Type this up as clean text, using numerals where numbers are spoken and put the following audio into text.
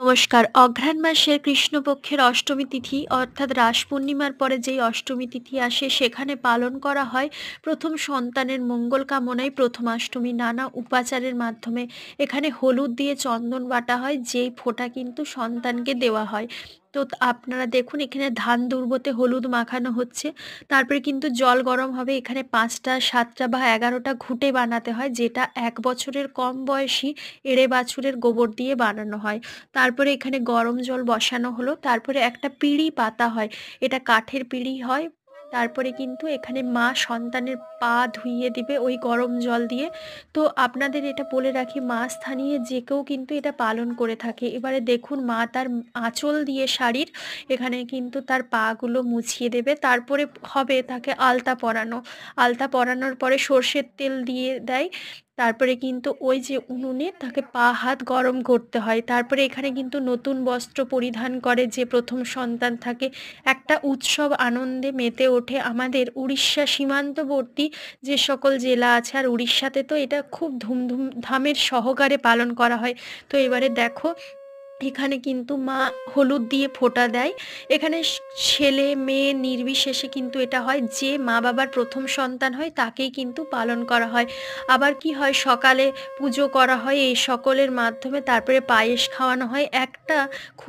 নমস্কার। অঘ্রাণ মাসের কৃষ্ণপক্ষের অষ্টমী তিথি অর্থাৎ রাস পূর্ণিমার পরে যেই অষ্টমী তিথি আসে সেখানে পালন করা হয় প্রথম সন্তানের মঙ্গল কামনায় প্রথমাষ্টমী। নানা উপাচারের মাধ্যমে এখানে হলুদ দিয়ে চন্দন বাটা হয়, যেই ফোঁটা কিন্তু সন্তানকে দেওয়া হয়। তো আপনারা দেখুন এখানে ধান দুর্বতে হলুদ মাখানো হচ্ছে। তারপরে কিন্তু জল গরম হবে, এখানে ৫টা ৭টা বা ১১টা ঘুঁটে বানাতে হয়, যেটা ১ বছরের কম বয়সী এঁড়ে বাছুরের গোবর দিয়ে বানানো হয়। তারপরে এখানে গরম জল বসানো হলো, তারপরে একটা পিঁড়ি পাতা হয়, এটা কাঠের পিঁড়ি হয়। তারপরে কিন্তু এখানে মা সন্তানের পা ধুইয়ে দিবে ওই গরম জল দিয়ে। তো আপনাদের এটা বলে রাখি, মা স্থানীয় যে কেউ কিন্তু এটা পালন করে থাকে। এবারে দেখুন মা তার আঁচল দিয়ে শাড়ির এখানে কিন্তু তার পাগুলো মুছিয়ে দেবে, তারপরে হবে তাকে আলতা পরানো। আলতা পরানোর পরে সর্ষের তেল দিয়ে দেয়। তারপরে কিন্তু ওই যে উনুনে তাকে পা হাত গরম করতে হয়। তারপরে এখানে কিন্তু নতুন বস্ত্র পরিধান করে যে প্রথম সন্তান থাকে। একটা উৎসব আনন্দে মেতে ওঠে আমাদের উড়িষ্যা সীমান্তবর্তী যে সকল জেলা আছে, আর উড়িষ্যাতে তো এটা খুব ধুমধামের সহকারে পালন করা হয়। তো এবারে দেখো এখানে কিন্তু মা হলুদ দিয়ে ফোঁটা দেয়। এখানে ছেলে মেয়ে নির্বিশেষে কিন্তু এটা হয়, যে মা বাবার প্রথম সন্তান হয় তাকেই কিন্তু পালন করা হয়। আবার কি হয়, সকালে পুজো করা হয় এই সকলের মাধ্যমে, তারপরে পায়েস খাওয়ানো হয়। একটা